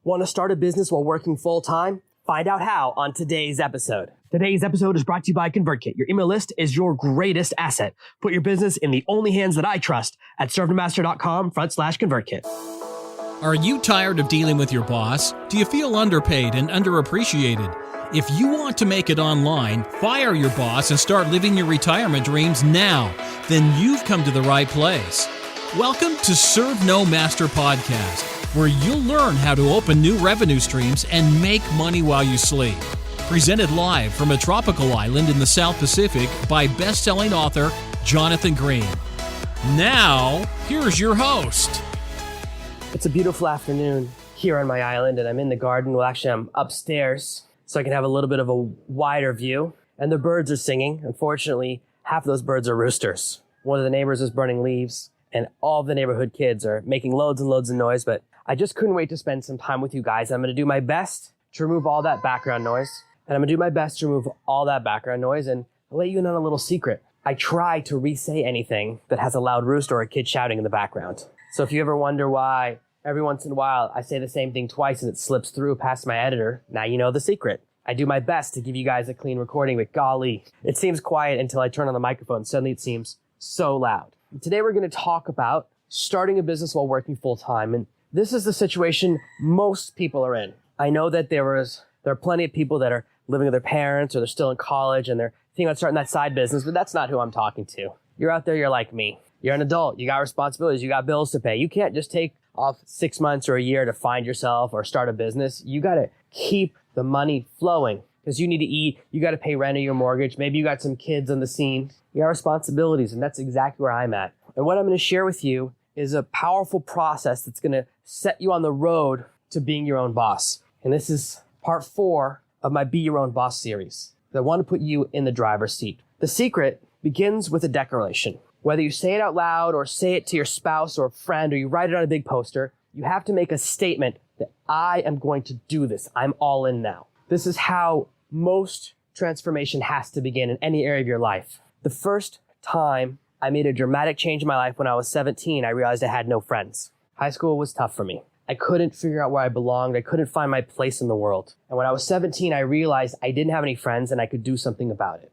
Want to start a business while working full-time? Find out how on today's episode. Today's episode is brought to you by ConvertKit. Your email list is your greatest asset. Put your business in the only hands that I trust at servemaster.com/ConvertKit. Are you tired of dealing with your boss? Do you feel underpaid and underappreciated? If you want to make it online, fire your boss and start living your retirement dreams now, then you've come to the right place. Welcome to Serve No Master Podcast, where you'll learn how to open new revenue streams and make money while you sleep. Presented live from a tropical island in the South Pacific by best-selling author Jonathan Green. Now, here's your host. It's a beautiful afternoon here on my island, and I'm in the garden. Well, actually, I'm upstairs, so I can have a little bit of a wider view. And the birds are singing. Unfortunately, half of those birds are roosters. One of the neighbors is burning leaves, and all of the neighborhood kids are making loads and loads of noise, but I just couldn't wait to spend some time with you guys. I'm going to do my best to remove all that background noise, and I'm going to do my best to remove all that background noise, and I'll let you in on a little secret. I try to re-say anything that has a loud rooster or a kid shouting in the background. So if you ever wonder why every once in a while I say the same thing twice and it slips through past my editor, now you know the secret. I do my best to give you guys a clean recording, but golly, it seems quiet until I turn on the microphone. Suddenly it seems so loud. Today we're going to talk about starting a business while working full-time, and this is the situation most people are in. I know that there are plenty of people that are living with their parents or they're still in college and they're thinking about starting that side business, but that's not who I'm talking to. You're out there, you're like me. You're an adult, you got responsibilities, you got bills to pay. You can't just take off 6 months or a year to find yourself or start a business. You got to keep the money flowing because you need to eat, you got to pay rent or your mortgage. Maybe you got some kids on the scene. You got responsibilities, and that's exactly where I'm at. And what I'm going to share with you is a powerful process that's going to set you on the road to being your own boss. And this is part 4 of my Be Your Own Boss series. I want to put you in the driver's seat. The secret begins with a declaration. Whether you say it out loud or say it to your spouse or friend or you write it on a big poster, you have to make a statement that I am going to do this. I'm all in now. This is how most transformation has to begin in any area of your life. The first time I made a dramatic change in my life when I was 17, I realized I had no friends. High school was tough for me. I couldn't figure out where I belonged. I couldn't find my place in the world. And when I was 17, I realized I didn't have any friends and I could do something about it.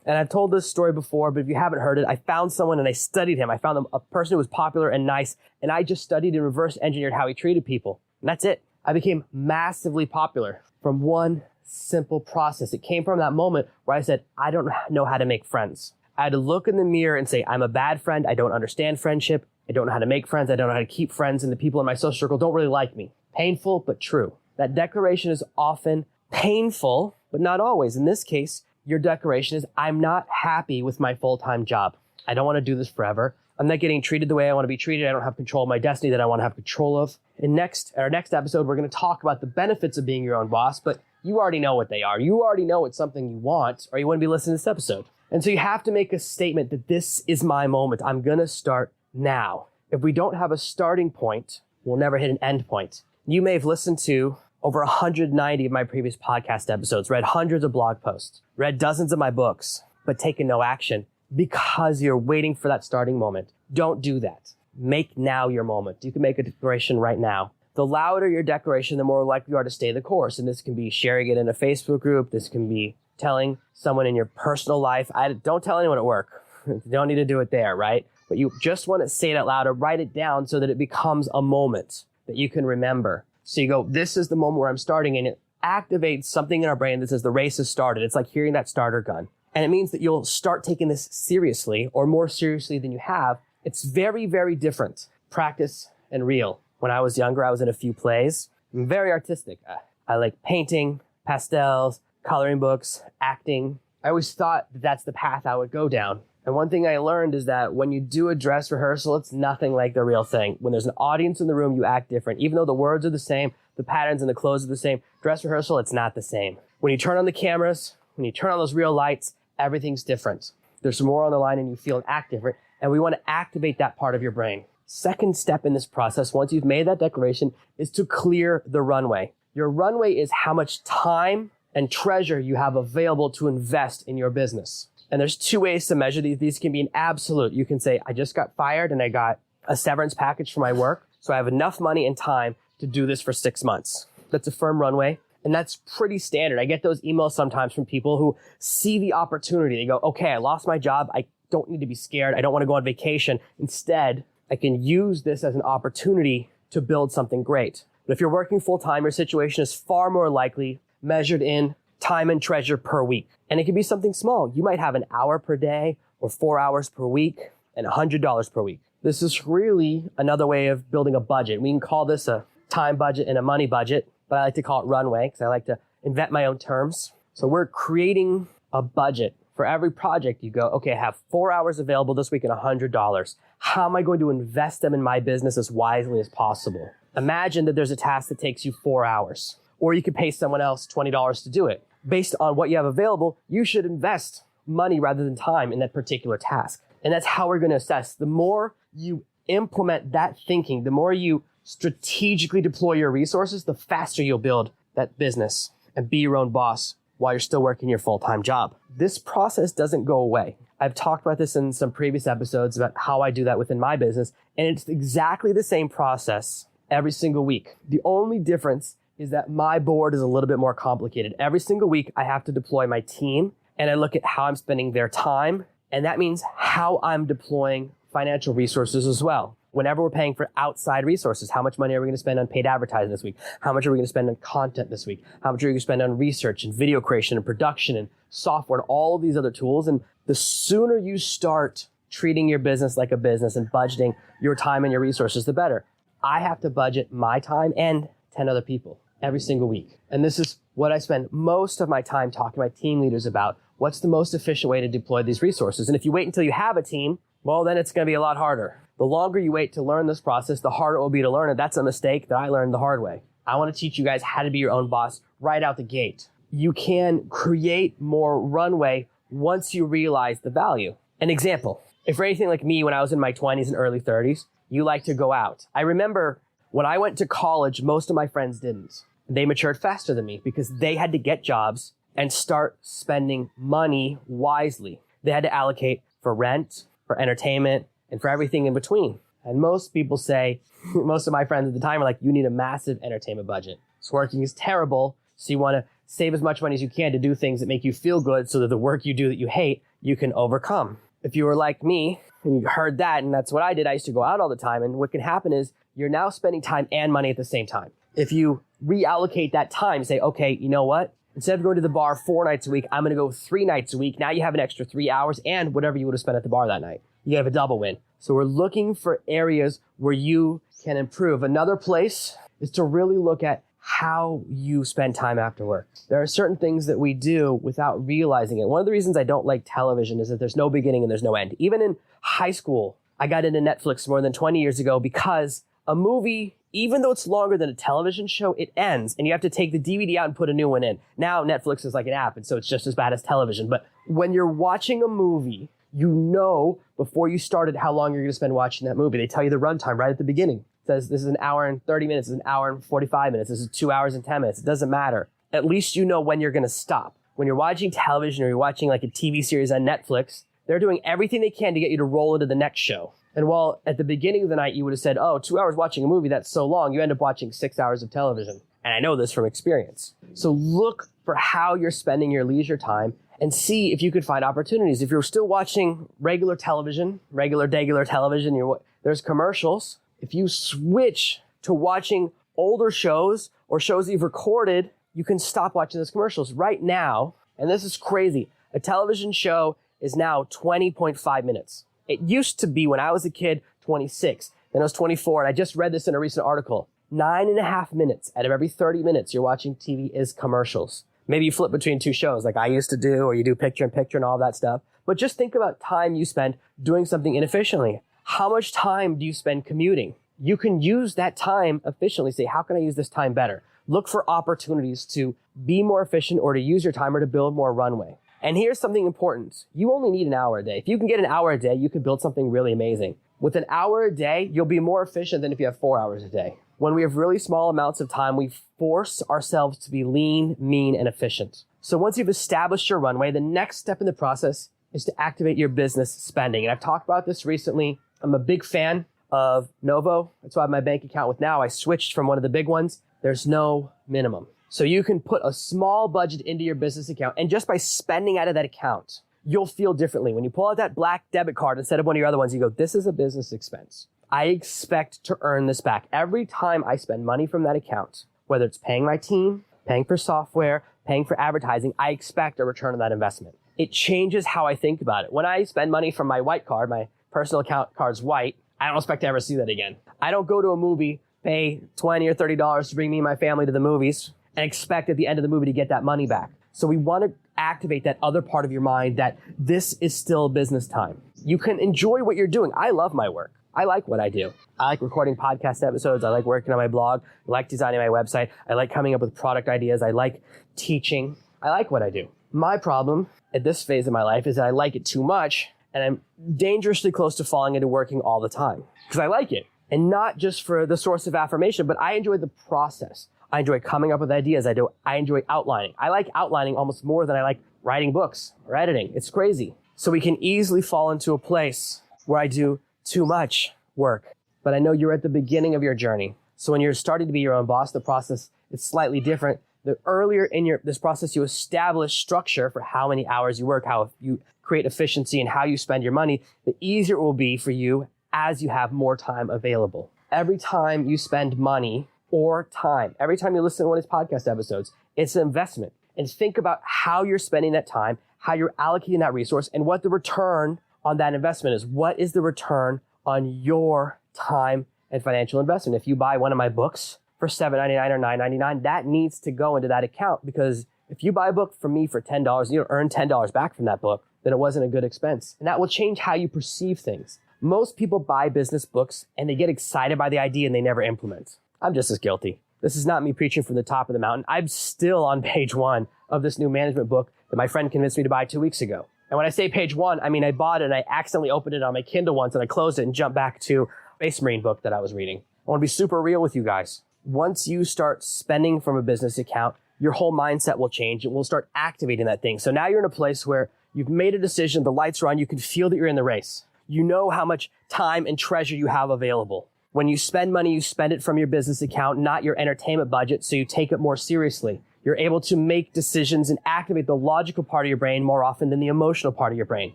And I've told this story before, but if you haven't heard it, I found someone and I studied him. I found a person who was popular and nice, and I just studied and reverse engineered how he treated people. And that's it. I became massively popular from one simple process. It came from that moment where I said, I don't know how to make friends. I had to look in the mirror and say, I'm a bad friend. I don't understand friendship. I don't know how to make friends. I don't know how to keep friends. And the people in my social circle don't really like me. Painful, but true. That declaration is often painful, but not always. In this case, your declaration is, I'm not happy with my full-time job. I don't want to do this forever. I'm not getting treated the way I want to be treated. I don't have control of my destiny that I want to have control of. In our next episode, we're going to talk about the benefits of being your own boss, but you already know what they are. You already know it's something you want, or you wouldn't be listening to this episode. And so you have to make a statement that this is my moment. I'm going to start now. If we don't have a starting point, we'll never hit an end point. You may have listened to over 190 of my previous podcast episodes, read hundreds of blog posts, read dozens of my books, but taken no action because you're waiting for that starting moment. Don't do that. Make now your moment. You can make a declaration right now. The louder your declaration, the more likely you are to stay the course. And this can be sharing it in a Facebook group. This can be telling someone in your personal life. Don't tell anyone at work. You don't need to do it there, right? But you just want to say it out loud or write it down so that it becomes a moment that you can remember. So you go, this is the moment where I'm starting, and it activates something in our brain that says the race has started. It's like hearing that starter gun. And it means that you'll start taking this seriously or more seriously than you have. It's very, very different. Practice and real. When I was younger, I was in a few plays. I'm very artistic. I like painting, pastels, coloring books, acting. I always thought that that's the path I would go down. And one thing I learned is that when you do a dress rehearsal, it's nothing like the real thing. When there's an audience in the room, you act different. Even though the words are the same, the patterns and the clothes are the same, dress rehearsal, it's not the same. When you turn on the cameras, when you turn on those real lights, everything's different. There's more on the line and you feel and act different. And we want to activate that part of your brain. Second step in this process, once you've made that declaration, is to clear the runway. Your runway is how much time and treasure you have available to invest in your business. And there's two ways to measure these. These can be an absolute. You can say, I just got fired and I got a severance package for my work. So I have enough money and time to do this for 6 months. That's a firm runway. And that's pretty standard. I get those emails sometimes from people who see the opportunity. They go, okay, I lost my job. I don't need to be scared. I don't want to go on vacation. Instead, I can use this as an opportunity to build something great. But if you're working full time, your situation is far more likely measured in time and treasure per week. And it can be something small. You might have an hour per day or 4 hours per week and $100 per week. This is really another way of building a budget. We can call this a time budget and a money budget, but I like to call it runway because I like to invent my own terms. So we're creating a budget. For every project, you go, okay, I have 4 hours available this week and $100. How am I going to invest them in my business as wisely as possible? Imagine that there's a task that takes you 4 hours, or you could pay someone else $20 to do it. Based on what you have available, you should invest money rather than time in that particular task. And that's how we're going to assess. The more you implement that thinking, the more you strategically deploy your resources, the faster you'll build that business and be your own boss while you're still working your full-time job. This process doesn't go away. I've talked about this in some previous episodes about how I do that within my business, and it's exactly the same process every single week. The only difference is that my board is a little bit more complicated. Every single week, I have to deploy my team, and I look at how I'm spending their time, and that means how I'm deploying financial resources as well. Whenever we're paying for outside resources, how much money are we going to spend on paid advertising this week? How much are we going to spend on content this week? How much are we going to spend on research and video creation and production and software and all of these other tools? And the sooner you start treating your business like a business and budgeting your time and your resources, the better. I have to budget my time and 10 other people every single week. And this is what I spend most of my time talking to my team leaders about. What's the most efficient way to deploy these resources? And if you wait until you have a team, well, then it's going to be a lot harder. The longer you wait to learn this process, the harder it will be to learn it. That's a mistake that I learned the hard way. I want to teach you guys how to be your own boss right out the gate. You can create more runway once you realize the value. An example, if you're anything like me when I was in my 20s and early 30s, you like to go out. I remember when I went to college, most of my friends didn't. They matured faster than me because they had to get jobs and start spending money wisely. They had to allocate for rent, for entertainment, and for everything in between. And most people say, most of my friends at the time are like, you need a massive entertainment budget. So working is terrible. So you want to save as much money as you can to do things that make you feel good so that the work you do that you hate, you can overcome. If you were like me and you heard that, and that's what I did, I used to go out all the time. And what can happen is you're now spending time and money at the same time. If you reallocate that time, say, okay, you know what? Instead of going to the bar 4 nights a week, I'm going to go 3 nights a week. Now you have an extra 3 hours and whatever you would have spent at the bar that night. You have a double win. So we're looking for areas where you can improve. Another place is to really look at how you spend time after work. There are certain things that we do without realizing it. One of the reasons I don't like television is that there's no beginning and there's no end. Even in high school, I got into Netflix more than 20 years ago because a movie, even though it's longer than a television show, it ends and you have to take the DVD out and put a new one in. Now Netflix is like an app, and so it's just as bad as television. But when you're watching a movie, you know before you started how long you're going to spend watching that movie. They tell you the runtime right at the beginning. It says this is an hour and 30 minutes, this is an hour and 45 minutes, this is 2 hours and 10 minutes. It doesn't matter. At least you know when you're going to stop. When you're watching television or you're watching like a TV series on Netflix, they're doing everything they can to get you to roll into the next show. And while at the beginning of the night you would have said, oh, 2 hours watching a movie, that's so long, you end up watching 6 hours of television. And I know this from experience. So look for how you're spending your leisure time and see if you could find opportunities. If you're still watching regular television, regular television, there's commercials. If you switch to watching older shows or shows that you've recorded, you can stop watching those commercials right now. And this is crazy. A television show is now 20.5 minutes. It used to be when I was a kid, 26. Then it was 24. And I just read this in a recent article. 9.5 minutes out of every 30 minutes you're watching TV is commercials. Maybe you flip between 2 shows like I used to do, or you do picture in picture and all that stuff. But just think about time you spend doing something inefficiently. How much time do you spend commuting? You can use that time efficiently. Say, how can I use this time better? Look for opportunities to be more efficient or to use your time or to build more runway. And here's something important. You only need an hour a day. If you can get an hour a day, you can build something really amazing. With an hour a day, you'll be more efficient than if you have 4 hours a day. When we have really small amounts of time, we force ourselves to be lean, mean, and efficient. So once you've established your runway, the next step in the process is to activate your business spending. And I've talked about this recently. I'm a big fan of Novo. That's why my bank account with now, I switched from one of the big ones. There's no minimum. So you can put a small budget into your business account, and just by spending out of that account, you'll feel differently. When you pull out that black debit card instead of one of your other ones, you go, this is a business expense. I expect to earn this back. Every time I spend money from that account, whether it's paying my team, paying for software, paying for advertising, I expect a return on that investment. It changes how I think about it. When I spend money from my white card, my personal account card's white, I don't expect to ever see that again. I don't go to a movie, pay $20 or $30 to bring me and my family to the movies, and expect at the end of the movie to get that money back. So we want to activate that other part of your mind that this is still business time. You can enjoy what you're doing. I love my work. I like what I do. I like recording podcast episodes. I like working on my blog. I like designing my website. I like coming up with product ideas. I like teaching. I like what I do. My problem at this phase of my life is that I like it too much, and I'm dangerously close to falling into working all the time because I like it. And not just for the source of affirmation, but I enjoy the process. I enjoy coming up with ideas. I enjoy outlining. I like outlining almost more than I like writing books or editing. It's crazy. So we can easily fall into a place where I do too much work. But I know you're at the beginning of your journey. So when you're starting to be your own boss, the process is slightly different. The earlier in this process you establish structure for how many hours you work, how you create efficiency, and how you spend your money, the easier it will be for you as you have more time available. Every time you spend money or time, every time you listen to one of these podcast episodes, it's an investment. And think about how you're spending that time, how you're allocating that resource, and what the return on that investment is. What is the return on your time and financial investment? If you buy one of my books for $7.99 or $9.99, that needs to go into that account, because if you buy a book from me for $10 and you don't earn $10 back from that book, then it wasn't a good expense. And that will change how you perceive things. Most people buy business books and they get excited by the idea and they never implement. I'm just as guilty. This is not me preaching from the top of the mountain. I'm still on page 1 of this new management book that my friend convinced me to buy 2 weeks ago. And when I say page 1, I mean I bought it and I accidentally opened it on my Kindle once and I closed it and jumped back to Space Marine book that I was reading. I want to be super real with you guys. Once you start spending from a business account, your whole mindset will change and we'll start activating that thing. So now you're in a place where you've made a decision, the lights are on, you can feel that you're in the race. You know how much time and treasure you have available. When you spend money, you spend it from your business account, not your entertainment budget, so you take it more seriously. You're able to make decisions and activate the logical part of your brain more often than the emotional part of your brain.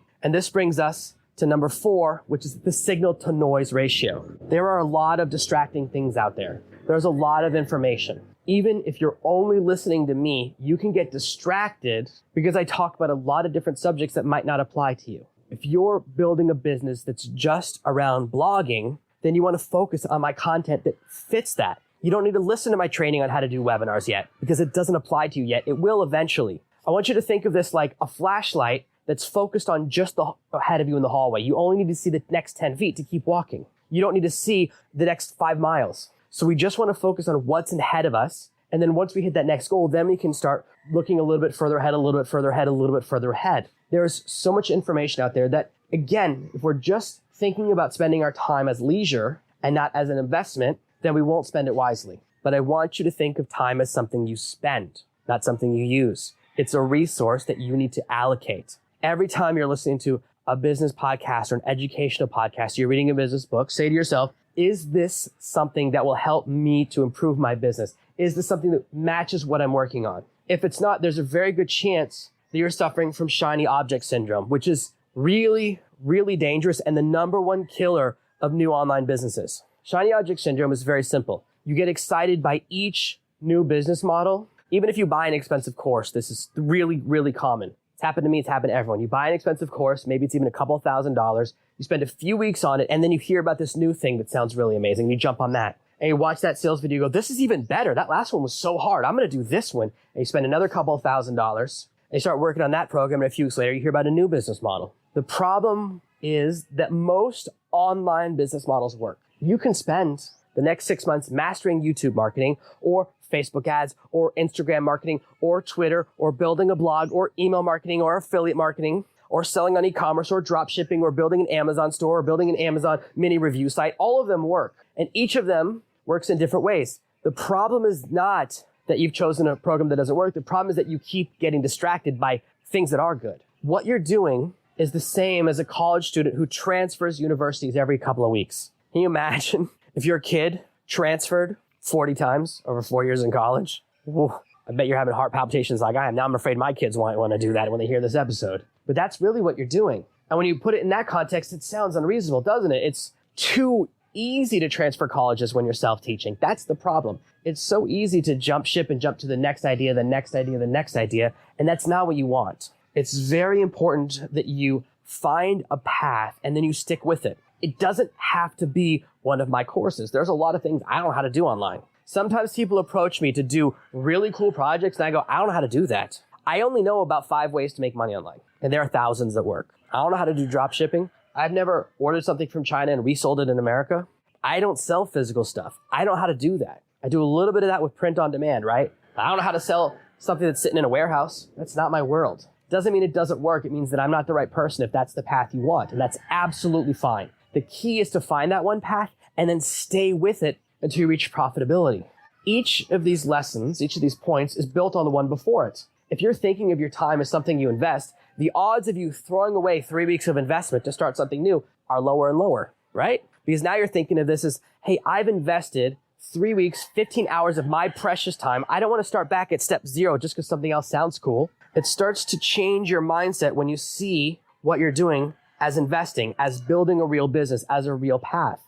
And this brings us to number 4, which is the signal to noise ratio. There are a lot of distracting things out there. There's a lot of information. Even if you're only listening to me, you can get distracted because I talk about a lot of different subjects that might not apply to you. If you're building a business that's just around blogging, then you want to focus on my content that fits that. You don't need to listen to my training on how to do webinars yet because it doesn't apply to you yet. It will eventually. I want you to think of this like a flashlight that's focused on just the ahead of you in the hallway. You only need to see the next 10 feet to keep walking. You don't need to see the next 5 miles. So we just want to focus on what's ahead of us. And then once we hit that next goal, then we can start looking a little bit further ahead, a little bit further ahead, a little bit further ahead. There's so much information out there that, again, if we're just thinking about spending our time as leisure and not as an investment, then we won't spend it wisely. But I want you to think of time as something you spend, not something you use. It's a resource that you need to allocate. Every time you're listening to a business podcast or an educational podcast, you're reading a business book, say to yourself, is this something that will help me to improve my business? Is this something that matches what I'm working on? If it's not, there's a very good chance that you're suffering from shiny object syndrome, which is really, really dangerous and the number one killer of new online businesses. Shiny object syndrome is very simple. You get excited by each new business model. Even if you buy an expensive course, this is really, really common. It's happened to me. It's happened to everyone. You buy an expensive course, maybe it's even a couple $1,000s. You spend a few weeks on it, and then you hear about this new thing that sounds really amazing. You jump on that, and you watch that sales video. You go, this is even better. That last one was so hard. I'm going to do this one. And you spend another couple $1,000s. And you start working on that program, and a few weeks later, you hear about a new business model. The problem is that most online business models work. You can spend the next 6 months mastering YouTube marketing or Facebook ads or Instagram marketing or Twitter or building a blog or email marketing or affiliate marketing or selling on e-commerce or drop shipping or building an Amazon store or building an Amazon mini review site. All of them work, and each of them works in different ways. The problem is not that you've chosen a program that doesn't work. The problem is that you keep getting distracted by things that are good. What you're doing is the same as a college student who transfers universities every couple of weeks. Can you imagine if your kid transferred 40 times over 4 years in college? Whew, I bet you're having heart palpitations like I am. Now I'm afraid my kids won't want to do that when they hear this episode. But that's really what you're doing. And when you put it in that context, it sounds unreasonable, doesn't it? It's too easy to transfer colleges when you're self-teaching. That's the problem. It's so easy to jump ship and jump to the next idea, the next idea, the next idea. And that's not what you want. It's very important that you find a path and then you stick with it. It doesn't have to be one of my courses. There's a lot of things I don't know how to do online. Sometimes people approach me to do really cool projects and I go, I don't know how to do that. I only know about 5 ways to make money online. And there are thousands that work. I don't know how to do drop shipping. I've never ordered something from China and resold it in America. I don't sell physical stuff. I don't know how to do that. I do a little bit of that with print on demand, right? I don't know how to sell something that's sitting in a warehouse. That's not my world. Doesn't mean it doesn't work. It means that I'm not the right person if that's the path you want. And that's absolutely fine. The key is to find that one path and then stay with it until you reach profitability. Each of these lessons, each of these points is built on the one before it. If you're thinking of your time as something you invest, the odds of you throwing away 3 weeks of investment to start something new are lower and lower, right? Because now you're thinking of this as, hey, I've invested 3 weeks, 15 hours of my precious time. I don't want to start back at step 0 just because something else sounds cool. It starts to change your mindset when you see what you're doing as investing, as building a real business, as a real path.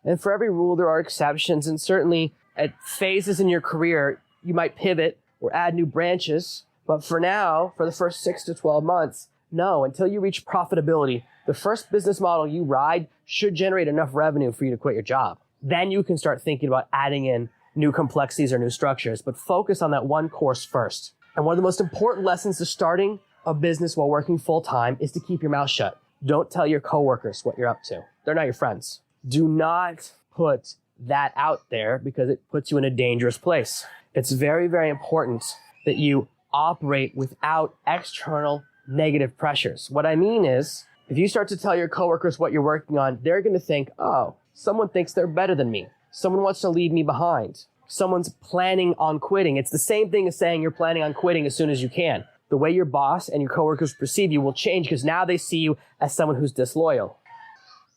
And for every rule, there are exceptions. And certainly at phases in your career, you might pivot or add new branches. But for now, for the first 6 to 12 months, no, until you reach profitability, the first business model you ride should generate enough revenue for you to quit your job. Then you can start thinking about adding in new complexities or new structures, but focus on that one course first. And one of the most important lessons to starting a business while working full time is to keep your mouth shut. Don't tell your coworkers what you're up to. They're not your friends. Do not put that out there because it puts you in a dangerous place. It's very, very important that you operate without external negative pressures. What I mean is, if you start to tell your coworkers what you're working on, they're going to think, oh, someone thinks they're better than me. Someone wants to leave me behind. Someone's planning on quitting. It's the same thing as saying you're planning on quitting as soon as you can. The way your boss and your coworkers perceive you will change because now they see you as someone who's disloyal.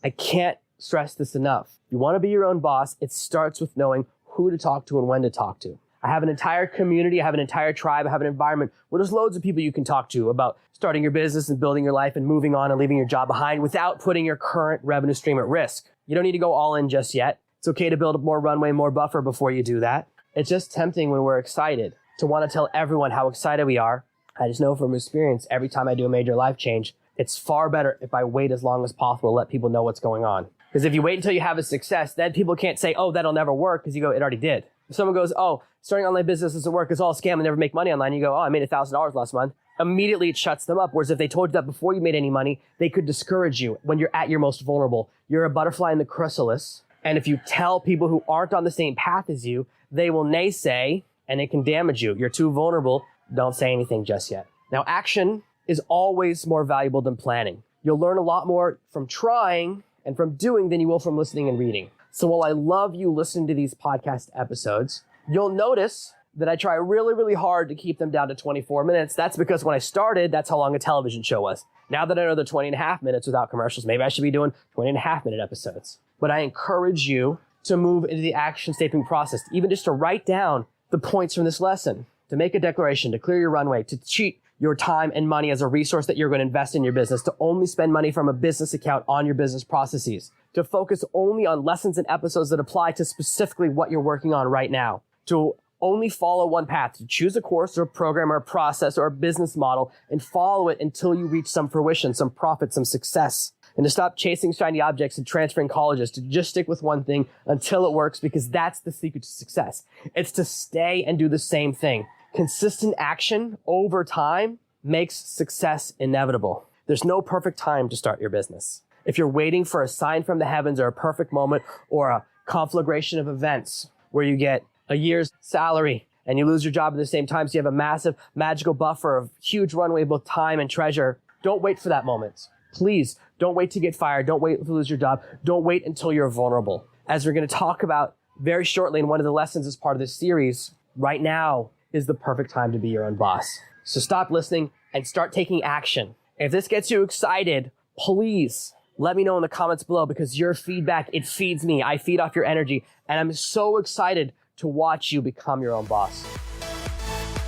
I can't stress this enough. If you want to be your own boss, it starts with knowing who to talk to and when to talk to. I have an entire community, I have an entire tribe, I have an environment where there's loads of people you can talk to about starting your business and building your life and moving on and leaving your job behind without putting your current revenue stream at risk. You don't need to go all in just yet. It's okay to build more runway, more buffer before you do that. It's just tempting when we're excited to want to tell everyone how excited we are. I just know from experience, every time I do a major life change, it's far better if I wait as long as possible to let people know what's going on. Because if you wait until you have a success, then people can't say, oh, that'll never work, because you go, it already did. If someone goes, oh, starting an online business doesn't work, it's all a scam, and never make money online, you go, oh, I made $1,000 last month. Immediately it shuts them up. Whereas if they told you that before you made any money, they could discourage you when you're at your most vulnerable. You're a butterfly in the chrysalis. And if you tell people who aren't on the same path as you, they will naysay and it can damage you. You're too vulnerable. Don't say anything just yet. Now, action is always more valuable than planning. You'll learn a lot more from trying and from doing than you will from listening and reading. So while I love you listening to these podcast episodes, you'll notice that I try really, really hard to keep them down to 24 minutes. That's because when I started, that's how long a television show was. Now that I know they're 20 and a half minutes without commercials, maybe I should be doing 20 and a half minute episodes. But I encourage you to move into the action statement process, even just to write down the points from this lesson, to make a declaration, to clear your runway, to cheat your time and money as a resource that you're going to invest in your business, to only spend money from a business account on your business processes, to focus only on lessons and episodes that apply to specifically what you're working on right now, to only follow one path, to choose a course or a program or a process or a business model and follow it until you reach some fruition, some profit, some success. And to stop chasing shiny objects and transferring colleges, to just stick with one thing until it works, because that's the secret to success. It's to stay and do the same thing. Consistent action over time makes success inevitable. There's no perfect time to start your business. If you're waiting for a sign from the heavens or a perfect moment or a conflagration of events where you get a year's salary and you lose your job at the same time, so you have a massive magical buffer of huge runway, both time and treasure, don't wait for that moment. Please don't wait to get fired. Don't wait to lose your job. Don't wait until you're vulnerable. As we're going to talk about very shortly in one of the lessons as part of this series, right now is the perfect time to be your own boss. So stop listening and start taking action. If this gets you excited, please Let me know in the comments below, because your feedback, it feeds me. I feed off your energy, and I'm so excited to watch you become your own boss.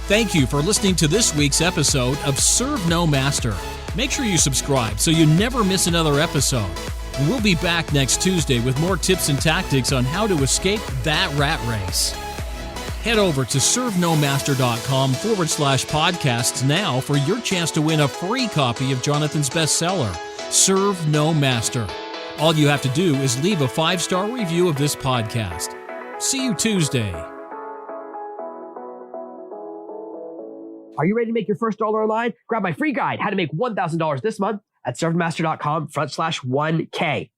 Thank you for listening to this week's episode of Serve No Master. Make sure you subscribe so you never miss another episode. And we'll be back next Tuesday with more tips and tactics on how to escape that rat race. Head over to servenomaster.com/podcasts now for your chance to win a free copy of Jonathan's bestseller, Serve No Master. All you have to do is leave a 5-star review of this podcast. See you Tuesday. Are you ready to make your first dollar online? Grab my free guide, how to make $1,000 this month, at servenomaster.com/1K.